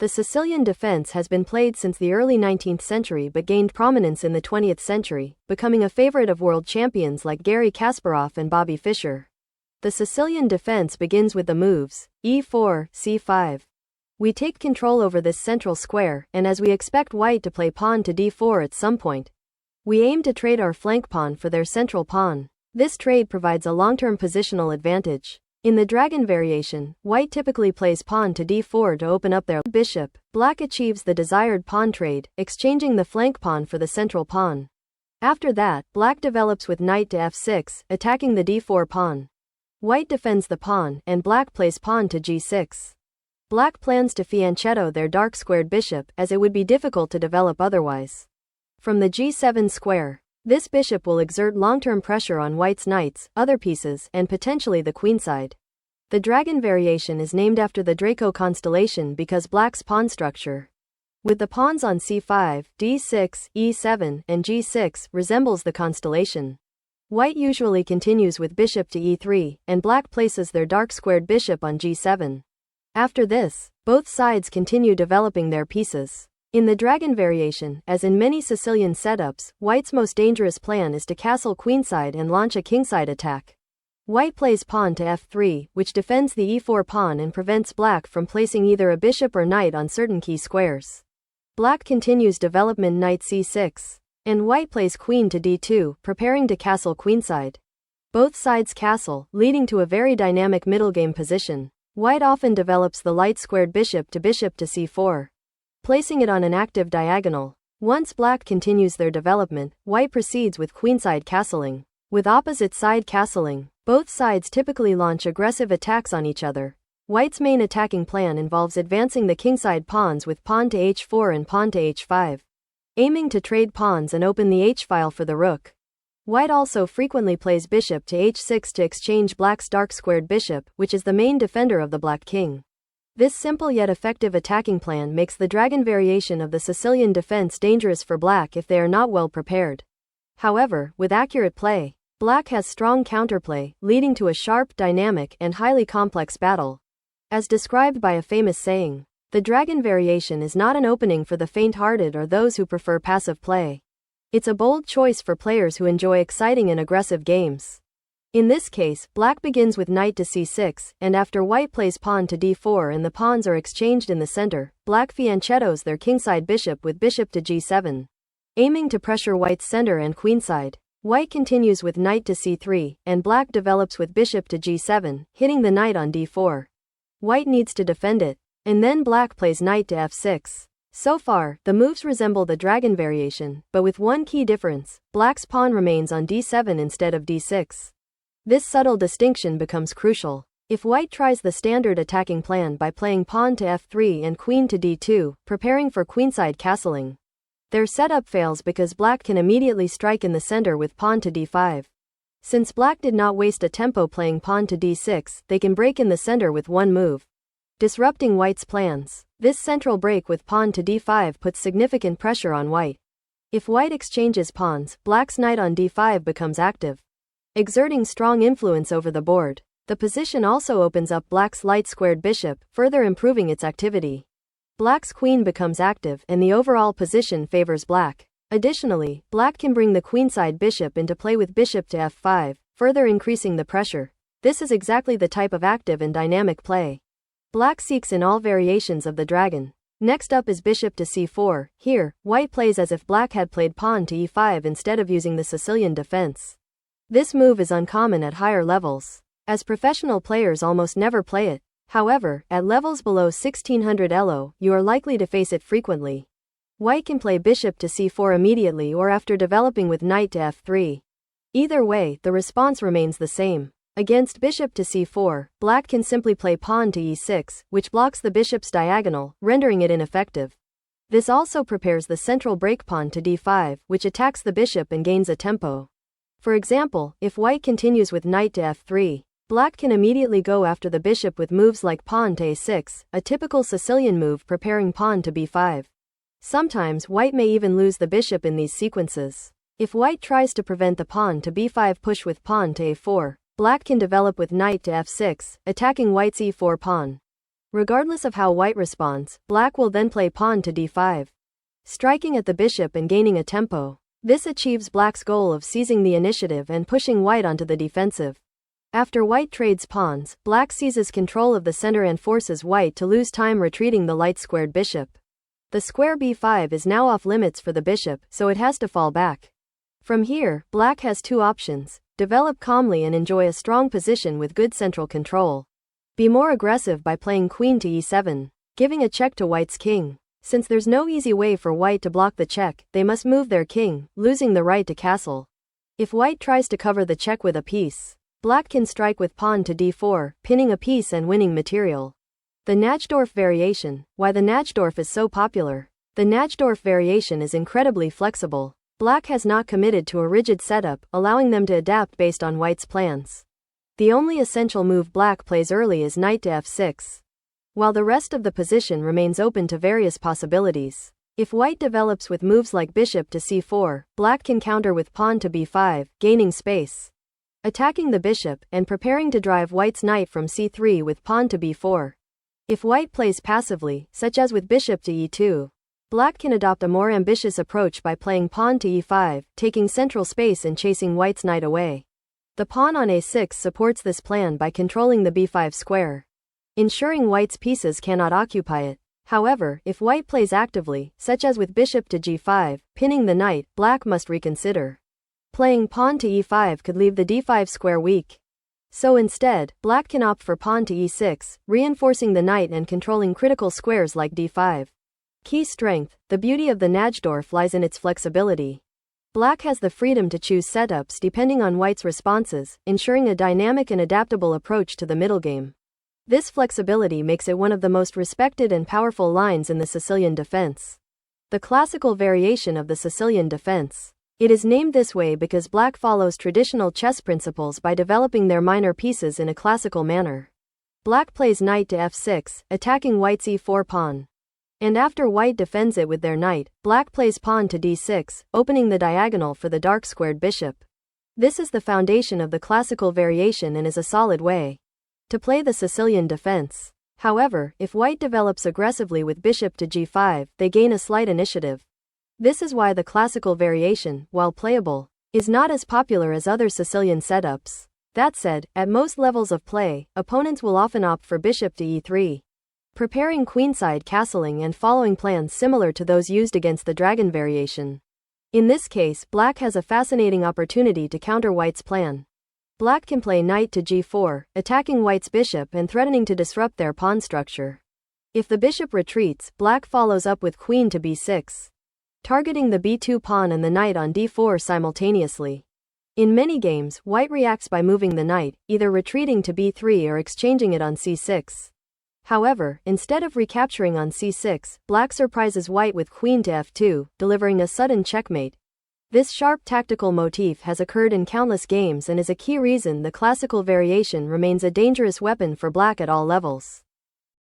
The Sicilian defense has been played since the early 19th century but gained prominence in the 20th century, becoming a favorite of world champions like Garry Kasparov and Bobby Fischer. The Sicilian defense begins with the moves e4, c5. We take control over this central square, and as we expect white to play pawn to d4 at some point, we aim to trade our flank pawn for their central pawn. This trade provides a long-term positional advantage. In the dragon variation, white typically plays pawn to d4 to open up their bishop. Black achieves the desired pawn trade, exchanging the flank pawn for the central pawn. After that, black develops with knight to f6, attacking the d4 pawn. White defends the pawn, and black plays pawn to g6. Black plans to fianchetto their dark squared bishop, as it would be difficult to develop otherwise. From the g7 square, this bishop will exert long-term pressure on white's knights, other pieces, and potentially the queenside. The dragon variation is named after the Draco constellation because black's pawn structure, with the pawns on c5, d6, e7, and g6, resembles the constellation. White usually continues with bishop to e3, and black places their dark squared bishop on g7. After this, both sides continue developing their pieces. In the dragon variation, as in many Sicilian setups, white's most dangerous plan is to castle queenside and launch a kingside attack. White plays pawn to f3, which defends the e4 pawn and prevents black from placing either a bishop or knight on certain key squares. Black continues development knight c6, and white plays queen to d2, preparing to castle queenside. Both sides castle, leading to a very dynamic middle game position. White often develops the light squared bishop to c4, placing it on an active diagonal. Once black continues their development, white proceeds with queenside castling. With opposite side castling, both sides typically launch aggressive attacks on each other. White's main attacking plan involves advancing the kingside pawns with pawn to h4 and pawn to h5, aiming to trade pawns and open the h-file for the rook. White also frequently plays bishop to h6 to exchange black's dark squared bishop, which is the main defender of the black king. This simple yet effective attacking plan makes the dragon variation of the Sicilian defense dangerous for black if they are not well prepared. However, with accurate play, black has strong counterplay, leading to a sharp, dynamic, and highly complex battle. As described by a famous saying, the dragon variation is not an opening for the faint-hearted or those who prefer passive play. It's a bold choice for players who enjoy exciting and aggressive games. In this case, black begins with knight to c6, and after white plays pawn to d4 and the pawns are exchanged in the center, black fianchettos their kingside bishop with bishop to g7, aiming to pressure white's center and queenside. White continues with knight to c3, and black develops with bishop to g7, hitting the knight on d4. White needs to defend it, and then black plays knight to f6. So far, the moves resemble the dragon variation, but with one key difference: black's pawn remains on d7 instead of d6. This subtle distinction becomes crucial. If white tries the standard attacking plan by playing pawn to f3 and queen to d2, preparing for queenside castling, their setup fails because black can immediately strike in the center with pawn to d5. Since black did not waste a tempo playing pawn to d6, they can break in the center with one move, disrupting white's plans. This central break with pawn to d5 puts significant pressure on white. If white exchanges pawns, black's knight on d5 becomes active, exerting strong influence over the board. The position also opens up black's light squared bishop, further improving its activity. Black's queen becomes active, and the overall position favors black. Additionally, black can bring the queenside bishop into play with bishop to f5, further increasing the pressure. This is exactly the type of active and dynamic play black seeks in all variations of the dragon. Next up is bishop to c4. Here, white plays as if black had played pawn to e5 instead of using the Sicilian defense. This move is uncommon at higher levels, as professional players almost never play it. However, at levels below 1600 elo, you are likely to face it frequently. White can play bishop to c4 immediately or after developing with knight to f3. Either way, the response remains the same. Against bishop to c4, black can simply play pawn to e6, which blocks the bishop's diagonal, rendering it ineffective. This also prepares the central break pawn to d5, which attacks the bishop and gains a tempo. For example, if white continues with knight to f3, black can immediately go after the bishop with moves like pawn to a6, a typical Sicilian move preparing pawn to b5. Sometimes white may even lose the bishop in these sequences. If white tries to prevent the pawn to b5 push with pawn to a4, black can develop with knight to f6, attacking white's e4 pawn. Regardless of how white responds, black will then play pawn to d5, striking at the bishop and gaining a tempo. This achieves black's goal of seizing the initiative and pushing white onto the defensive. After white trades pawns, black seizes control of the center and forces white to lose time retreating the light-squared bishop. The square b5 is now off limits for the bishop, so it has to fall back. From here, black has two options: develop calmly and enjoy a strong position with good central control. Be more aggressive by playing queen to e7, giving a check to white's king. Since there's no easy way for white to block the check, they must move their king, losing the right to castle. If white tries to cover the check with a piece, black can strike with pawn to d4, pinning a piece and winning material. The Najdorf variation. Why the Najdorf is so popular? The Najdorf variation is incredibly flexible. Black has not committed to a rigid setup, allowing them to adapt based on white's plans. The only essential move black plays early is knight to f6, while the rest of the position remains open to various possibilities. If white develops with moves like bishop to c4, black can counter with pawn to b5, gaining space, attacking the bishop, and preparing to drive white's knight from c3 with pawn to b4. If white plays passively, such as with bishop to e2, black can adopt a more ambitious approach by playing pawn to e5, taking central space and chasing white's knight away. The pawn on a6 supports this plan by controlling the b5 square, ensuring white's pieces cannot occupy it. However, if white plays actively, such as with bishop to g5, pinning the knight, black must reconsider. Playing pawn to e5 could leave the d5 square weak. So instead, black can opt for pawn to e6, reinforcing the knight and controlling critical squares like d5. Key strength. The beauty of the Najdorf lies in its flexibility. Black has the freedom to choose setups depending on white's responses, ensuring a dynamic and adaptable approach to the middle game. This flexibility makes it one of the most respected and powerful lines in the Sicilian defense. The classical variation of the Sicilian defense. It is named this way because black follows traditional chess principles by developing their minor pieces in a classical manner. Black plays knight to f6, attacking white's e4 pawn. And after white defends it with their knight, black plays pawn to d6, opening the diagonal for the dark-squared bishop. This is the foundation of the classical variation and is a solid way to play the Sicilian defense. However, if white develops aggressively with bishop to g5, they gain a slight initiative. This is why the classical variation, while playable, is not as popular as other Sicilian setups. That said, at most levels of play, opponents will often opt for bishop to e3, preparing queenside castling and following plans similar to those used against the dragon variation. In this case, black has a fascinating opportunity to counter white's plan. Black can play knight to g4, attacking white's bishop and threatening to disrupt their pawn structure. If the bishop retreats, black follows up with queen to b6, targeting the b2 pawn and the knight on d4 simultaneously. In many games, white reacts by moving the knight, either retreating to b3 or exchanging it on c6. However, instead of recapturing on c6, black surprises white with queen to f2, delivering a sudden checkmate. This sharp tactical motif has occurred in countless games and is a key reason the classical variation remains a dangerous weapon for black at all levels.